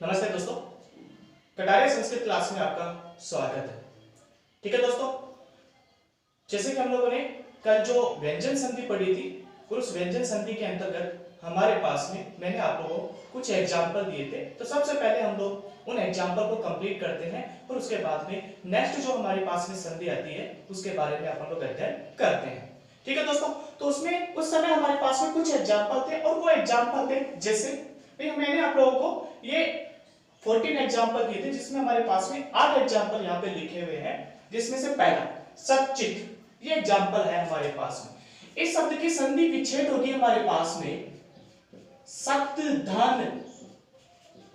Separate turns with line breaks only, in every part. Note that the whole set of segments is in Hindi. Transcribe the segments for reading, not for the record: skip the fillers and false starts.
नमस्ते दोस्तों, कटारिया संस्कृत क्लास में आपका स्वागत है। ठीक है दोस्तों, जैसे कि हम लोगों ने कल जो व्यंजन संधि पढ़ी थी और उस व्यंजन संधि के अंतर्गत हमारे पास में मैंने आप लोगों को कुछ एग्जाम्पल दिए थे। तो सबसे पहले हम लोग उन एग्जाम्पल को कंप्लीट करते हैं और उसके बाद में नेक्स्ट जो हमारे पास में संधि आती है उसके बारे में अपन लोग अध्ययन करते हैं। ठीक है दोस्तों, तो उसमें उस समय हमारे पास में कुछ एग्जाम्पल थे और वो एग्जाम्पल थे जैसे मैंने आप लोगों को ये 14 एग्जाम्पल दिए थे जिसमें हमारे पास में 8 एग्जाम्पल यहाँ पे लिखे हुए हैं। जिसमें से पहला सचित, ये एग्जाम्पल है हमारे पास में। इस शब्द की संधि विच्छेद होगी हमारे पास में सत धन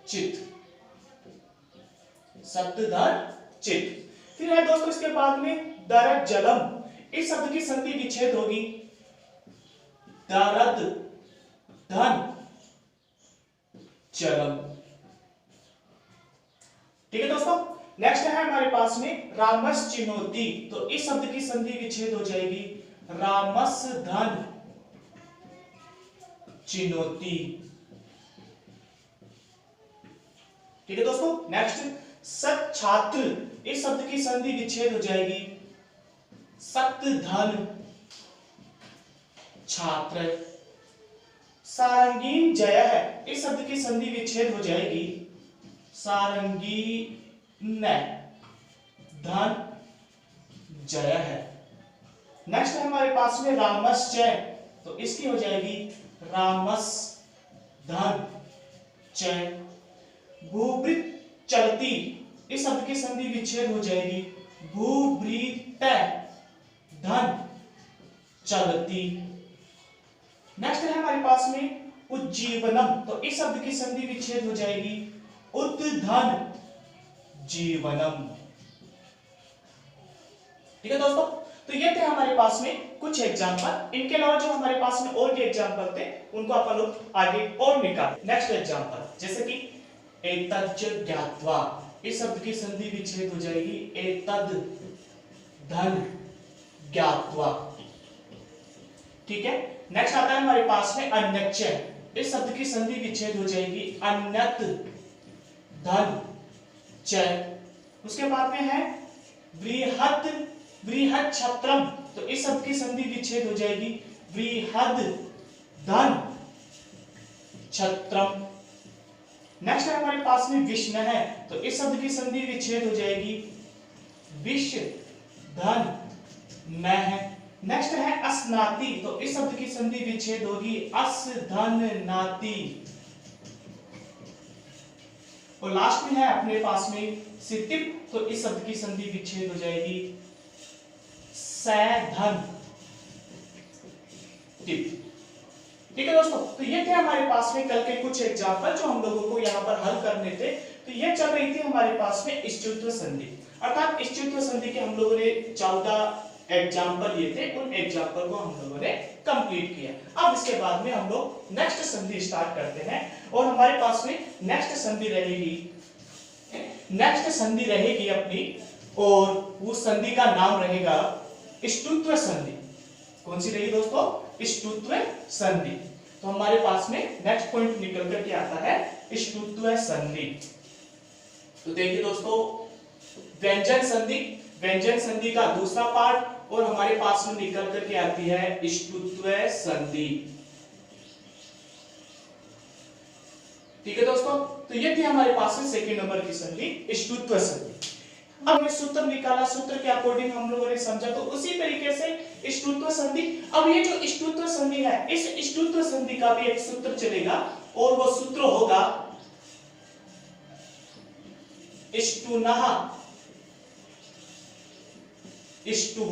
चित, सत धन चित। फिर है दोस्तों इसके बाद में दरद जलम, इस शब्द की संधि विच्छेद होगी दरद धन जलम। ठीक है दोस्तों, नेक्स्ट है हमारे पास में रामस चिनोती, तो इस शब्द की संधि विच्छेद हो जाएगी रामस धन चिनोती। ठीक है दोस्तों, नेक्स्ट सत छात्र, इस शब्द की संधि विच्छेद हो जाएगी सत धन छात्र। सारंगीन जय है, इस शब्द की संधि विच्छेद हो जाएगी सारंगीन धन जय है। नेक्स्ट है हमारे पास में रामश्चय, तो इसकी हो जाएगी रामस धन चय। भूभृत चलती, इस शब्द की संधि विच्छेद हो जाएगी भूभृत धन चलती। नेक्स्ट है हमारे पास में उज्जीवनम, तो इस शब्द की संधि विच्छेद हो जाएगी उद्धन जीवनम। ठीक है दोस्तों, तो ये थे हमारे पास में कुछ एग्जांपल। इनके अलावा जो हमारे पास में और भी एग्जांपल थे उनको अपन लोग आगे और निकाल। नेक्स्ट एग्जांपल जैसे कि एतज्ज ज्ञात्वा, इस शब्द की संधि विच्छेद हो जाएगी एतद धन ज्ञात्वा। ठीक है, नेक्स्ट आता है हमारे पास में अन्यच्च, इस शब्द की संधि विच्छेद हो जाएगी अन्यत धन चय। उसके बाद में है वृहद वृहद छत्रम, तो इस शब्द की संधि विच्छेद हो जाएगी वृहद धन छत्रम। नेक्स्ट है हमारे पास में विष्ण है, तो इस शब्द की संधि विच्छेद हो जाएगी विष धन नह। नेक्स्ट है अस्नाति, तो इस शब्द की संधि विच्छेद होगी अस धन नाति। और लास्ट में है अपने पास में सितिप, तो इस शब्द की संधि विच्छेद हो जाएगी सैधन टिप। ठीक है दोस्तों, तो ये थे हमारे पास में कल के कुछ एग्जांपल जो हम लोगों को यहाँ पर हल करने थे। तो ये चल रही थी हमारे पास में इष्टुत्व संधि, अर्थात इष्टुत्व संधि के हम लोगों ने 14 एग्जाम्पल लिए थे, उन एग्जाम्पल को हम लोगों ने कंप्लीट किया। अब इसके बाद में हम लोग नेक्स्ट संधि स्टार्ट करते हैं और हमारे पास में नेक्स्ट संधि रहेगी अपनी, और उस संधि का नाम रहेगा इष्टुत्व संधि। कौन सी रहेगी दोस्तों? इष्टुत्व संधि। तो हमारे पास में नेक्स्ट पॉइंट निकल करके आता है इष्टुत्व संधि। तो देखिए दोस्तों, व्यंजन संधि, व्यंजन संधि का दूसरा पार्ट, और हमारे पास में निकल करके आती है इष्टुत्व संधि। ठीक है दोस्तों, तो ये थी हमारे पास में सेकंड नंबर की संधि इष्टुत्व संधि। अब हमने सूत्र निकाला, सूत्र के अकॉर्डिंग हम लोगों ने समझा, तो उसी तरीके से इष्टुत्व संधि। अब ये जो इष्टुत्व संधि है, इस इष्टुत्व संधि का भी एक सूत्र चलेगा और वो सूत्र होगा इष्टुनः इष्टु।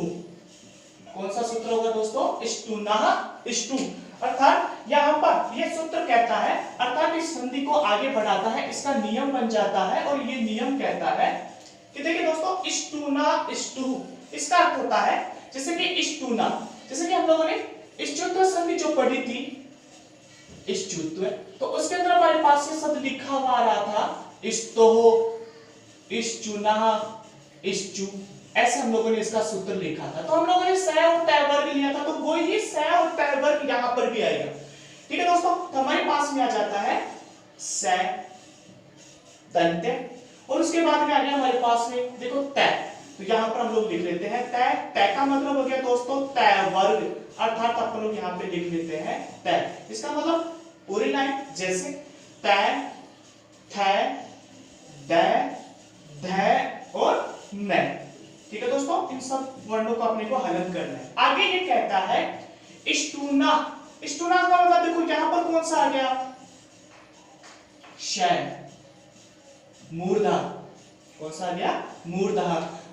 कौन सा सूत्र होगा दोस्तों? इष्टुनः इष्टु। अर्थात यहां पर यह सूत्र कहता है, अर्थात इस संधि को आगे बढ़ाता है, इसका नियम बन जाता है, और ये नियम कहता है कि देखिए दोस्तों, इष्टुना इष्टु, इसका अर्थ होता है जैसे कि इष्टुना, जैसे कि हम लोगों ने इष्टुत्व संधि जो पढ़ी थी इष्टुत्व, तो उसके अंदर हमारे पास ये शब्द लिखा हुआ आ रहा था इष्टोः इष्टुनः इष्टु, ऐसे हम लोगों ने इसका सूत्र लिखा था। तो हम लोगों ने सह और तय वर्ग लिया था, तो वही सह और तय वर्ग यहां पर भी आएगा। ठीक है दोस्तों, तो हमारे पास में आ जाता है सह दंत्य, और उसके बाद में आ गया हमारे पास में देखो तय। तो यहाँ पर हम लोग लिख लेते हैं तय। तय का मतलब हो गया दोस्तों तय वर्ग, अर्थात अपन लोग यहाँ पे लिख लेते हैं तय। इसका मतलब पूरी लाइन जैसे तय, थ, द, ध और न। ठीक है दोस्तों, इन सब वर्णों को अपने को हलन करना है। आगे ये कहता है स्टूना। स्टूना का मतलब देखो यहाँ पर कौन सा आ गया, श, मूर्धा। कौन सा आ गया, मूर्धा।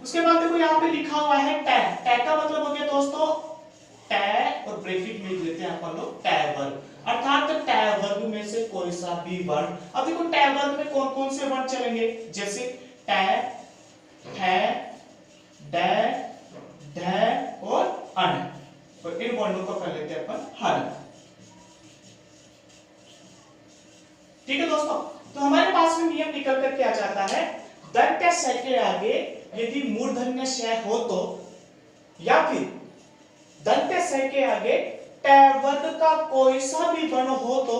उसके बाद देखो यहाँ पे लिखा हुआ है टै। टै का मतलब हो गया दोस्तों टै, और ब्रैकेट में लिख लेते हैं अपन लोग टै वर्ग, अर्थात टै वर्ग में से कोई सा भी वर्ण। अब देखो टै वर्ग में कौन कौन से वर्ण चलेंगे, जैसे टै, ठ, ड, ढ और अण, और इन वर्णों को कर लेते हैं अपन हल। ठीक है दोस्तों, तो हमारे पास में नियम निकल कर क्या जाता है, दंत्य स के आगे यदि मूर्धन्य श हो तो, या फिर दंत्य स के आगे टै वर्ग का कोई सा भी वर्ण हो तो,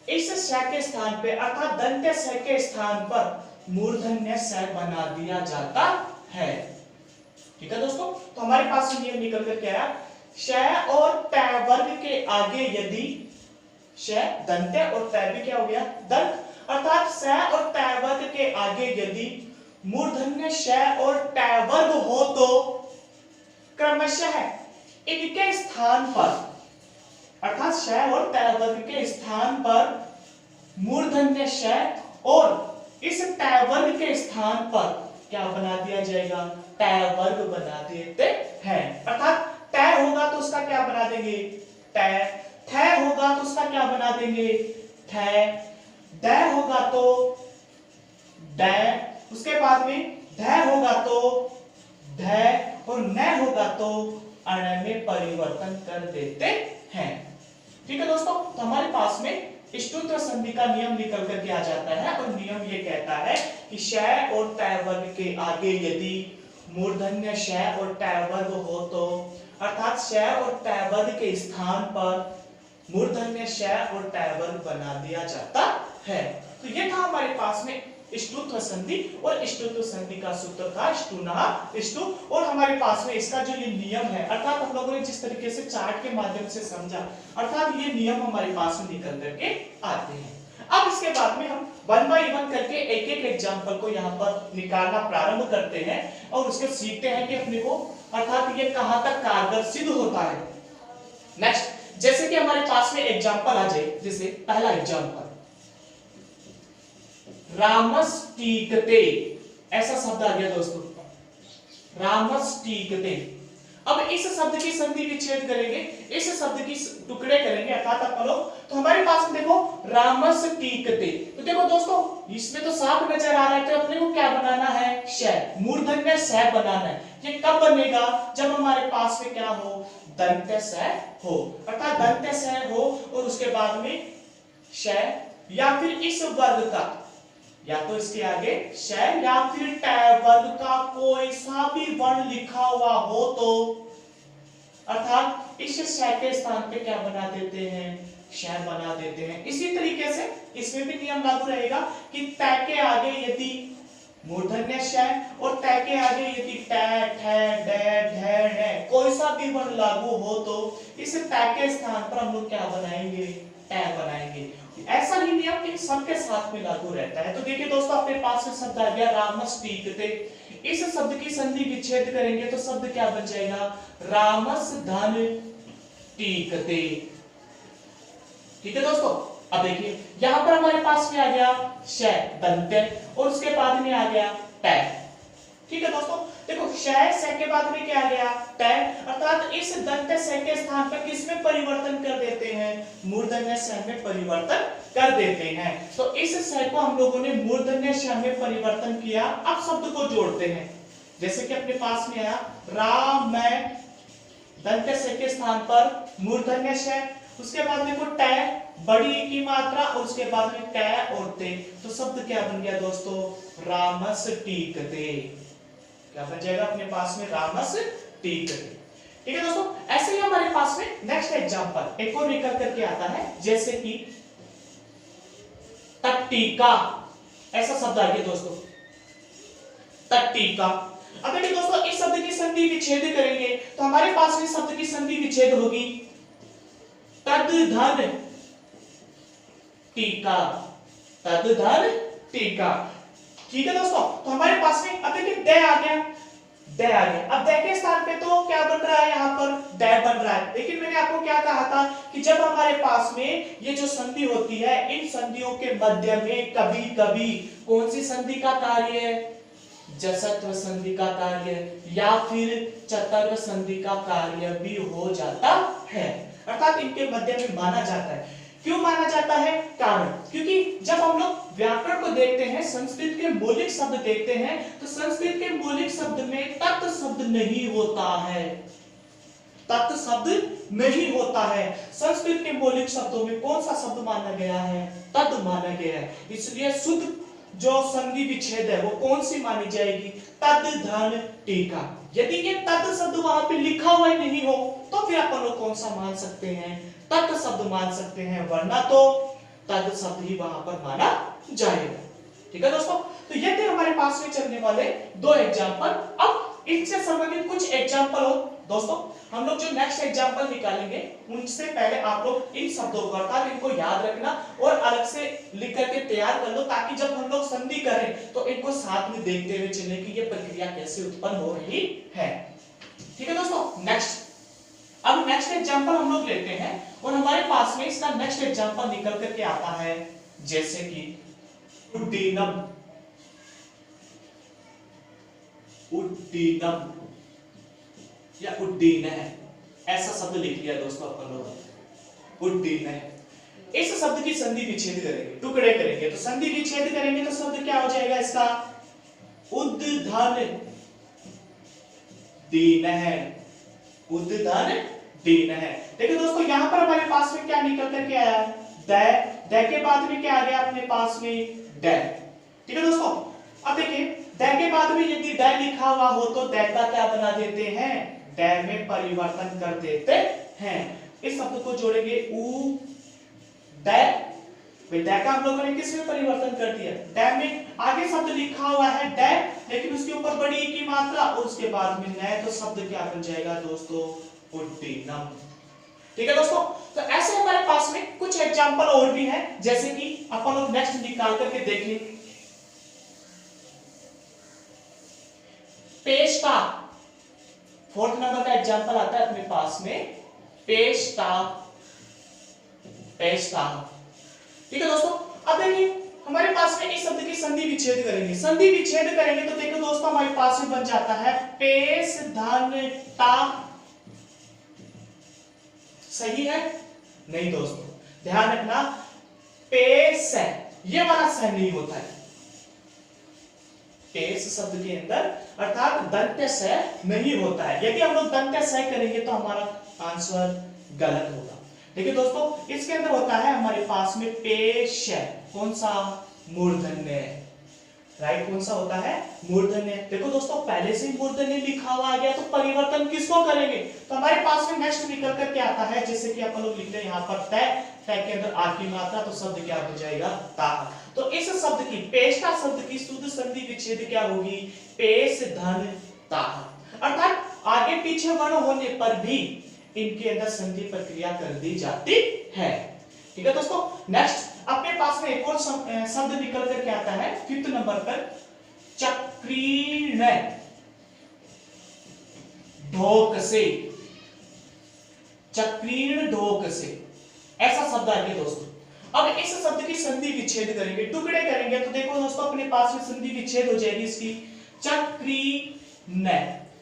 इस श के स्थान पे अर्थात दंत्य स के स्थान पर मूर्धन्य स बना दिया जाता है। ठीक है दोस्तों, तो हमारे पास नियम निकल कर क्या आया, श और टै वर्ग के आगे यदि श दंत्य और तै भी क्या हो गया दंत, अर्थात स और टै वर्ग के आगे यदि मूर्धन्य श और टै वर्ग हो तो क्रमशः इनके स्थान पर, अर्थात श और टै वर्ग के स्थान पर मूर्धन्य श और इस टै वर्ग के स्थान पर क्या बना दिया जाएगा, टै वर्ग बना देते हैं। अर्थात टै होगा तो उसका क्या बना देंगे टै, थ होगा तो उसका क्या बना देंगे थ, द होगा तो ड, उसके बाद में ध होगा तो ध, और न होगा तो अण में परिवर्तन कर देते हैं। ठीक है दोस्तों, तो हमारे पास में ष्टुत्व संधि का नियम निकल कर के आ जाता है, और नियम ये कहता है कि श और टै वर्ग के आगे यदि मूर्धन्य श और टै वर्ग हो तो, अर्थात श और टै वर्ग के स्थान पर मूर्धन्य श और टै वर्ग बना दिया जाता है। तो ये था हमारे पास में ष्टुत्व संधि, और ष्टुत्व संधि का सूत्र था ष्टुनः ष्टु, और हमारे पास में इसका जो ये नियम है, अर्थात हम लोगों ने जिस तरीके से चार्ट के माध्यम से समझा, अर्थात ये नियम हमारे पास में निकल करके आते हैं। अब इसके बाद में हम 1 बाय 1 करके एक एक एग्जांपल को यहाँ पर निकालना प्रारंभ करते हैं, और उसके सीखते हैं कि अपने को अर्थात ये कहां तक कारगर सिद्ध होता है। नेक्स्ट, जैसे कि हमारे पास में एग्जांपल आ जाए, जैसे पहला एग्जांपल रामस्टीकते, ऐसा शब्द आ गया दोस्तों रामस्टीकते। अब इस शब्द की संधि विच्छेद करेंगे, इस शब्द की टुकड़े करेंगे, अर्थात अपन लोग, तो हमारे पास में देखो रामस्टीकते। तो देखो दोस्तों इसमें तो साफ नजर आ रहा है, तो अपने को क्या बनाना है श, मूर्धन्य स बनाना है। ये कब बनेगा, जब हमारे पास में क्या हो दंत्य स हो, अर्थात दंत्य स हो और उसके बाद में श, या फिर इस वर्ग का, या तो इसके आगे श या फिर टै वर्ग का कोई सा भी वर्ण लिखा हुआ हो तो, अर्थात इस श के स्थान पे क्या बना देते हैं श बना देते हैं। इसी तरीके से इसमें भी नियम लागू रहेगा कि तै के आगे यदि मूर्धन्य श और तै के आगे यदि टै, ठ, ड, ढ, ण कोई सा भी वर्ण लागू हो तो इस तै के स्थान पर हम लोग क्या बनाएंगे टै बनाएंगे। ऐसा ही नियम इन सबके साथ में लागू रहता है। तो देखिए दोस्तों अपने पास में शब्द आ गया रामस्टीकते, इस शब्द की संधि विच्छेद करेंगे तो शब्द क्या बन जाएगा रामस धन टीकते। ठीक है दोस्तों, अब देखिए यहां पर हमारे पास में आ गया श दंत्य और उसके बाद में आ गया टै। ठीक है दोस्तों, देखो श के बाद में क्या आ गया टै, अर्थात इस दंत्य स के स्थान पर किसमें परिवर्तन कर देते हैं मूर्धन्य स में परिवर्तन कर देते हैं। तो इस स को हम लोगों ने मूर्धन्य श में परिवर्तन किया। अब शब्द को जोड़ते हैं, जैसे कि अपने पास में आया राम में दंत्य स के स्थान पर मूर्धन्य श, उसके बाद देखो टै बड़ी की मात्रा और उसके बाद में कै और ते, तो शब्द क्या बन गया दोस्तों रामस टीकते। क्या बन जाएगा अपने पास में रामस टीकते। ठीक है दोस्तों, ऐसे ही हमारे पास में नेक्स्ट एग्जांपल एक और निकल करके आता है, जैसे कि तट्टिका। ऐसा शब्द आ गया दोस्तों, तट टीका। अब देखिए दोस्तों, इस शब्द की संधि विच्छेद करेंगे तो हमारे पास में शब्द की संधि विच्छेद होगी तद धन टीका, तद धन टीका। ठीक है दोस्तों, तो हमारे पास में अब देखिए द आ गया, द आ गया। अब द के स्थान पे तो क्या बन रहा है, यहाँ पर द बन रहा है। लेकिन मैंने आपको क्या कहा था कि जब हमारे पास में ये जो संधि होती है, इन संधियों के मध्य में कभी कभी कौन सी संधि का कार्य है, जसत्व संधि का कार्य या फिर चतुर्थ संधि का कार्य भी हो जाता है, अर्थात इनके मध्य में माना जाता है। क्यों माना जाता है, कारण क्योंकि जब हम लोग व्याकरण को देखते हैं, संस्कृत के मौलिक शब्द देखते हैं, तो संस्कृत के मौलिक शब्द में तत् शब्द नहीं होता है, तत् शब्द नहीं होता है। संस्कृत के मौलिक शब्दों में कौन सा शब्द माना गया है, तद माना गया है। इसलिए शुद्ध जो संधि विच्छेद है वो कौन सी मानी जाएगी, तद धन टीका। यदि ये तद शब्द वहां पे लिखा हुआ नहीं हो तो फिर अपन लोग कौन सा मान सकते हैं, तत् शब्द मान सकते हैं, वरना तो तद शब्द ही वहां पर माना जाएगा। ठीक है दोस्तों, तो ये थे हमारे पास में चलने वाले दो एग्जांपल। अब इनसे संबंधित कुछ एग्जांपल हो दोस्तों, हम लोग जो नेक्स्ट एग्जांपल निकालेंगे उनसे पहले आप लोग इन शब्दों को अर्थात इनको याद रखना और अलग से लिख करके तैयार कर लो, ताकि जब हम लोग संधि करें तो इनको साथ में देखते हुए चले कि ये प्रक्रिया कैसे उत्पन्न हो रही है। ठीक है दोस्तों, नेक्स्ट अब नेक्स्ट एग्जांपल हम लोग लेते हैं और हमारे पास में इसका नेक्स्ट एग्जांपल निकल करके आता है जैसे कि उड्डीनम, उड्डीनम या उड्डीन है, ऐसा शब्द लिख लिया दोस्तों अपन लोग, उड्डीन है। इस शब्द की संधि विच्छेद करेंगे, टुकड़े करेंगे, तो संधि विच्छेद करेंगे तो शब्द क्या हो जाएगा इसका, उद्धन दीन है, उद्धन दीन है। देखिए दोस्तों, यहां पर हमारे पास में क्या निकल करके आया, द के बाद में क्या आ गया अपने पास में, ड। ठीक है दोस्तों, अब देखिए द के बाद में यदि ड लिखा हुआ हो तो द का क्या बना देते हैं, ड में परिवर्तन कर देते हैं। इस शब्द को जोड़ेंगे उ ड, ड का हम लोगों ने किस में परिवर्तन कर दिया, ड में। आगे शब्द लिखा हुआ है ड, लेकिन उसके ऊपर बड़ी ई की मात्रा और उसके बाद में न, तो शब्द क्या बन जाएगा दोस्तों, उड्डीनम। ठीक है दोस्तों, तो ऐसे हमारे पास में कुछ एग्जांपल और भी हैं, जैसे कि अपन लोग नेक्स्ट निकाल करके देख लें। पेशता, फोर्थ नंबर का एग्जांपल आता है अपने पास में, पेशता, पेशता। ठीक है दोस्तों, अब देखिए हमारे पास में इस शब्द की संधि विच्छेद करेंगे, संधि विच्छेद करेंगे तो देखो दोस्तों हमारे पास में बन जाता है पेश धन ता। सही है, नहीं दोस्तों ध्यान रखना, पेश है, ये वाला स नहीं होता है पेश शब्द के अंदर, अर्थात दंत्य स नहीं होता है। यदि हम लोग दंत्य स करेंगे तो हमारा आंसर गलत होगा। देखिए दोस्तों, इसके अंदर होता है हमारे पास में पेश, कौन सा, मूर्धन्य, राइट, कौन सा होता है, मूर्धन्य। देखो दोस्तों, पहले से ही मूर्धन्य लिखा हुआ आ गया तो परिवर्तन किसको करेंगे, तो हमारे पास में नेक्स्ट निकल करके आता है, जैसे कि अपन लोग लिखते हैं यहाँ पर तय, तय के अंदर आ की मात्रा, तो शब्द क्या हो जाएगा, ता। तो इस शब्द की, पेशता शब्द की शुद्ध संधि विच्छेद क्या होगी, पेश धन ता। अर्थात आगे पीछे वर्ण होने पर भी इनके अंदर संधि प्रक्रिया कर दी जाती है। ठीक है दोस्तों, नेक्स्ट अपने पास में एक और शब्द निकल करके आता है फिफ्थ नंबर पर, चक्रीण ढोक से, चक्रीण ढोक से, ऐसा शब्द आ गया दोस्तों। अब इस शब्द की संधि विच्छेद करेंगे, टुकड़े करेंगे, तो देखो दोस्तों अपने पास में संधि विच्छेद हो जाएगी इसकी, चक्रीण,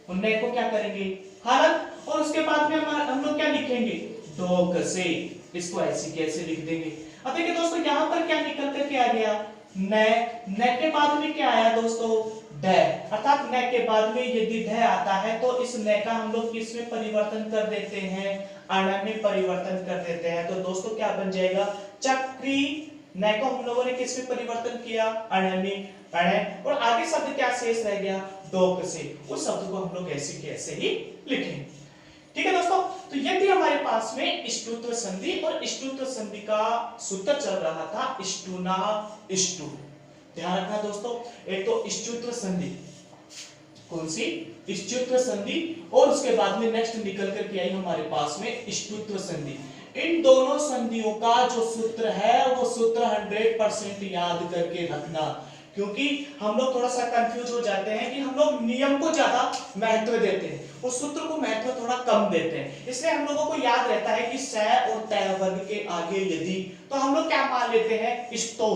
उन्नय को क्या करेंगे, हलन, और उसके बाद में हम लोग क्या लिखेंगे, ढोक से, इसको ऐसे कैसे लिख देंगे। अब देखिए दोस्तों यहां पर क्या निकल करके आ गया, न के बाद में क्या आया दोस्तों, ड, अर्थात न के बाद में यदि ढ आता है तो इस न का हम लोग किस में परिवर्तन कर देते हैं, अण में परिवर्तन कर देते हैं। तो दोस्तों क्या बन जाएगा, चक्री, न को हम लोगों ने किस में परिवर्तन किया, अण में, अण, और आगे शब्द क्या शेष रह गया, डोक से, उस शब्द को हम लोग ऐसे के ऐसे ही लिखेंगे। ठीक है दोस्तों, तो ये थी हमारे पास में इष्टुत्व संधि, और इष्टुत्व संधि का सूत्र चल रहा था इष्टुना इष्टु। ध्यान रखना दोस्तों, एक तो इष्टुत्व संधि, कौन सी, इष्टुत्व संधि, और उसके बाद में नेक्स्ट निकल करके आई हमारे पास में इष्टुत्व संधि। इन दोनों संधियों का जो सूत्र है वो सूत्र 100% याद करके रखना, क्योंकि हम लोग थोड़ा सा कंफ्यूज हो जाते हैं कि हम लोग नियम को ज्यादा महत्व देते हैं, उस सूत्र को महत्व थोड़ा कम देते हैं। इसलिए हम लोगों को याद रहता है कि स और तय वर्ग के आगे यदि, तो हम लोग क्या मान लेते हैं, इष्टो,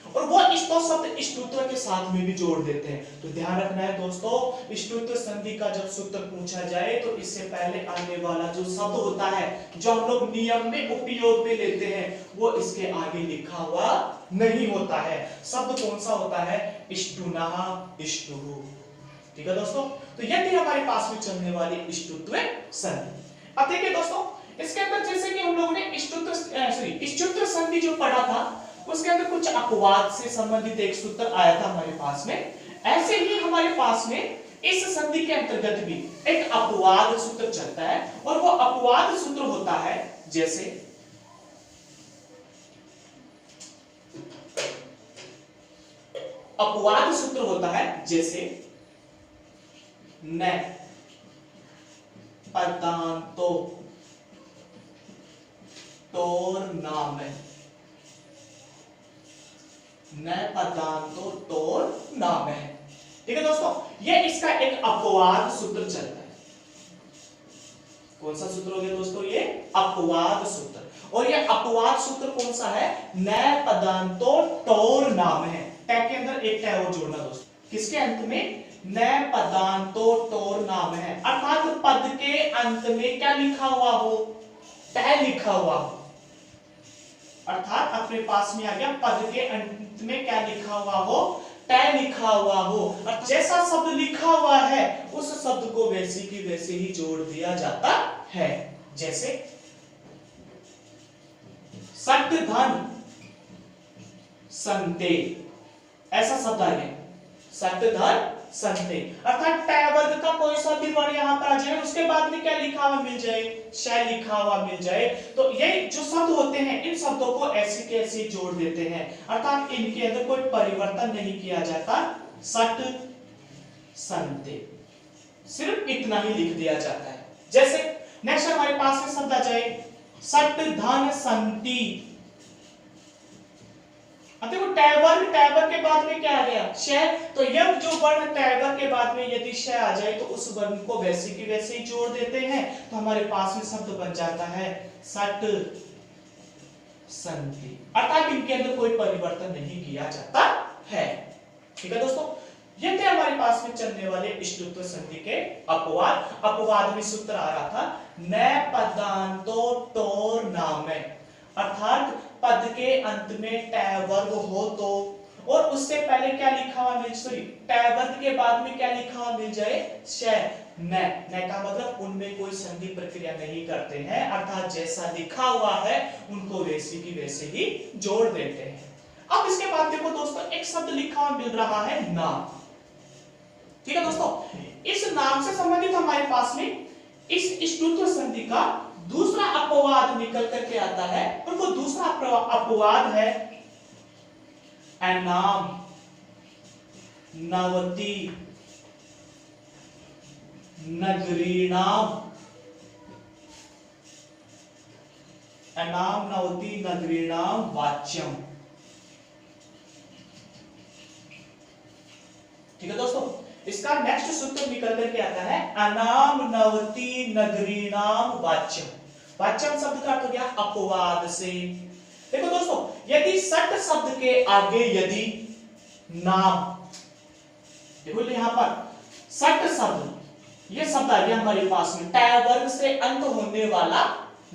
और वो इष्टो शब्द इष्टुत्व के साथ में भी जोड़ देते हैं। तो ध्यान रखना है दोस्तों, इष्टुत्व संधि का जब सूत्र पूछा जाए तो इससे पहले आने वाला जो शब्द होता है, जो हम लोग नियम में उपयोग में लेते हैं, वो इसके आगे लिखा हुआ नहीं होता है। शब्द कौन सा होता है, इष्टुना, इष्टुः। ठीक है दोस्तों, तो ये थी हमारे पास में चलने वाली इष्टुत्व संधि। अब देखिए दोस्तों, इसके अंदर जैसे कि हम लोगों ने इष्टुत्व संधि जो पढ़ा था, उसके अंदर कुछ अपवाद से संबंधित एक सूत्र आया था हमारे पास में। ऐसे ही हमारे पास में इस संधि के अंतर्गत भी एक अपवाद सूत्र चलता है, और वो अपवाद सूत्र होता है जैसे अपवाद सूत्र होता है जैसे न पदांतो तोर नाम, न पदांतो तोर नाम है। ठीक है दोस्तों, ये इसका एक अपवाद सूत्र चलता है। कौन सा सूत्र हो गया दोस्तों, ये अपवाद सूत्र। और ये अपवाद सूत्र कौन सा है, न पदांतो तोर नाम है। टै के अंदर एक टै और जोड़ना दोस्तों, किसके अंत में, न पदांतो तोर नाम है, अर्थात पद के अंत में क्या लिखा हुआ हो, टै लिखा हुआ हो। अर्थात अपने पास में आ गया, पद के अंत में क्या लिखा हुआ हो, टै लिखा हुआ हो, और जैसा शब्द लिखा हुआ है उस शब्द को वैसे की वैसे ही जोड़ दिया जाता है। जैसे सट धन संते, ऐसा शब्द आ गया, सट धन संते, अर्थात टै वर्ग का कोई सा भी वर्ण यहां पर आ जाए, उसके बाद में क्या लिखा हुआ मिल जाए, श लिखा हुआ मिल जाए, तो ये जो शब्द होते हैं इन शब्दों को ऐसे के ऐसे जोड़ देते हैं, अर्थात इनके अंदर कोई परिवर्तन नहीं किया जाता। सट संते, सिर्फ इतना ही लिख दिया जाता है। जैसे नेक्स्ट हमारे पास में शब्द आ जाए सट धन संति। अब देखो टैबर के बाद में क्या आ गया, श, तो यह जो वर्ण टैबर के बाद में यदि श आ जाए तो उस वर्ण को वैसे की वैसे ही जोड़ देते हैं, तो हमारे पास में शब्द बन जाता है सट संति, अर्थात इनके अंदर कोई परिवर्तन नहीं किया जाता है। ठीक है दोस्तों, ये थे हमारे पास में चलने वाले इष्टुत्व संधि के अपवाद। अपवाद में सूत्र आ रहा था न पदांतो तोर नाम, अर्थात पद के अंत में टै वर्ग हो तो, और उससे पहले क्या लिखा हुआ मिल, सॉरी टै वर्ग के बाद में क्या लिखा हुआ मिल जाए, श, न का मतलब उनमें कोई संधि प्रक्रिया नहीं करते हैं, अर्थात जैसा लिखा हुआ है उनको वैसे की वैसे ही जोड़ देते हैं। अब इसके बाद देखो दोस्तों, एक शब्द लिखा हुआ मिल रहा है नाम। ठीक है दोस्तों, इस नाम से संबंधित हमारे पास में इस इष्टुत्व संधि का दूसरा अपवाद निकल करके आता है, और वो दूसरा अपवाद है अनाम नवति नगरीणाम, अनाम नवति नगरीणाम वाच्यम। ठीक है दोस्तों, इसका नेक्स्ट सूत्र निकल करके आता है अनाम नवति नगरीणाम वाच्यम। वाच्यम शब्द का अर्थ हो गया अपवाद से। देखो दोस्तों, यदि सट शब्द के आगे यदि नाम, देखो यहां पर सट शब्द, ये शब्द आ गया हमारे पास में टै वर्ग से अंत होने वाला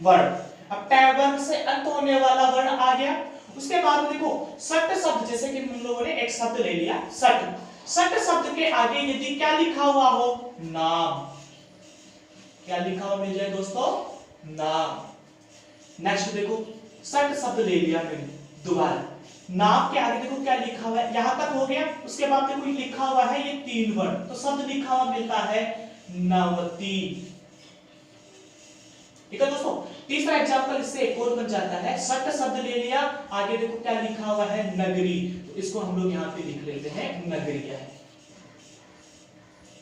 वर्ण। अब टै वर्ग से अंत होने वाला वर्ण आ गया, उसके बाद देखो सट शब्द, जैसे कि हम लोगों ने एक शब्द ले लिया सट, सट शब्द के आगे यदि क्या लिखा हुआ हो, नाम, क्या लिखा हुआ मिल जाए दोस्तों, नाम। नेक्स्ट देखो सट शब्द ले लिया मैंने दोबारा, नाम के आगे देखो क्या लिखा हुआ है, यहां तक हो गया, उसके बाद देखो लिखा हुआ है ये तीन वर्ण, तो शब्द लिखा हुआ मिलता है नवति। ठीक है दोस्तों, तीसरा एग्जांपल इससे एक और बन जाता है, सट शब्द ले लिया, आगे देखो क्या लिखा हुआ है नगरी, तो इसको हम लोग यहाँ पे लिख लेते हैं नगरीय है।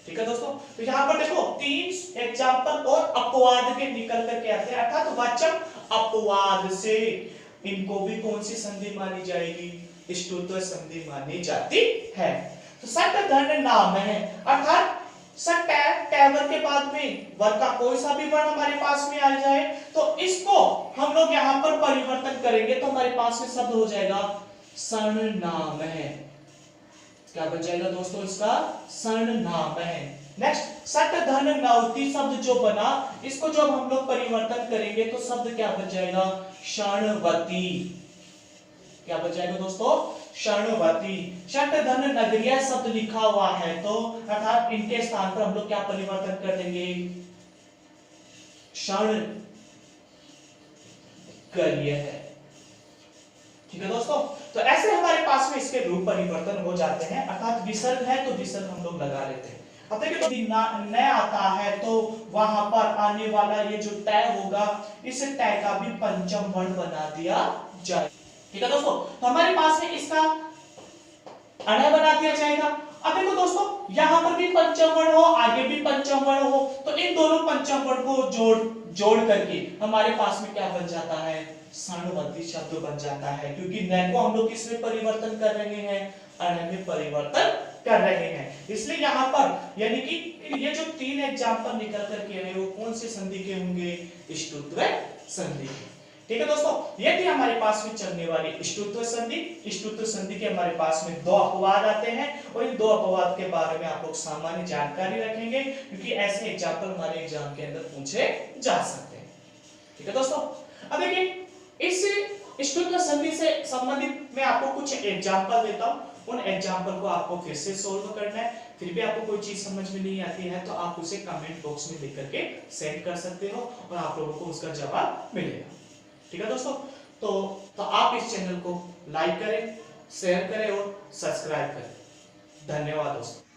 ठीक है दोस्तों, तो यहाँ पर देखो 3 एग्जाम्पल और अपवाद के निकल करके आते हैं, अर्थात वाचक अपवाद से इनको भी कौन सी संधि मानी जाएगी, इष्टुत्व संधि मानी जाती है। तो सट धन नाम है, अर्थात सट टैवर के बाद में वर्ग का कोई सा भी वर्ण हमारे पास में आ जाए तो इसको हम लोग यहाँ पर परिवर्तन करेंगे तो हमारे पास में शब्द हो जाएगा सर्वनाम है। क्या बन जाएगा दोस्तों, इसका सर्वनाम है। नेक्स्ट सट धन नवती शब्द जो बना, इसको जब हम लोग परिवर्तन करेंगे तो शब्द क्या बन जाएगा, शरणवती। क्या बन जाएगा दोस्तों, शरणवती। शट धन नगरीय शब्द लिखा हुआ है तो अर्थात इनके स्थान पर हम लोग क्या परिवर्तन कर देंगे, क्षण करिय है। ठीक है दोस्तों, तो ऐसे हमारे पास में इसके रूप परिवर्तन हो जाते हैं, अर्थात विसर्ग है तो विसर्ग हम लोग लगा लेते हैं। अब देखिए तो न आता है तो वहां पर आने वाला ये जो टय होगा, इस टय का भी पंचम वर्ण बना दिया जाए। ठीक है दोस्तों, तो हमारे पास में इसका अणय बना दिया जाएगा। अब देखो दोस्तों, यहां पर भी पंचम वर्ण हो, आगे भी पंचम वर्ण हो, तो इन दोनों पंचम वर्ण को जोड़ करके हमारे पास में क्या बन जाता है, सर्ववती शब्द बन जाता है, क्योंकि न को हम लोग किसमें परिवर्तन कर रहे हैं, अणय में परिवर्तन कर रहे हैं। इसलिए यहाँ पर यानी कि ये जो 3 एग्जाम्पल निकल करके आए वो कौन से संधि के होंगे, इष्टुत्व संधि के। ठीक है दोस्तों, ये थी हमारे पास में चलने वाली इष्टुत्व संधि। इष्टुत्व संधि के हमारे पास में 2 अपवाद आते हैं और इन 2 अपवाद के बारे में आप लोग सामान्य जानकारी रखेंगे, क्योंकि ऐसे एग्जाम्पल हमारे एग्जाम के अंदर पूछे जा सकते हैं। ठीक है दोस्तों, अब देखिए इस इष्टुत्व संधि से संबंधित मैं आपको कुछ एग्जाम्पल देता हूं, उन एग्जाम्पल को आपको फिर से सोल्व करना है। फिर भी आपको कोई चीज समझ में नहीं आती है तो आप उसे कमेंट बॉक्स में लिख करके सेंड कर सकते हो और आप लोगों को उसका जवाब मिलेगा। ठीक है दोस्तों, तो आप इस चैनल को लाइक करें, शेयर करें और सब्सक्राइब करें। धन्यवाद दोस्तों।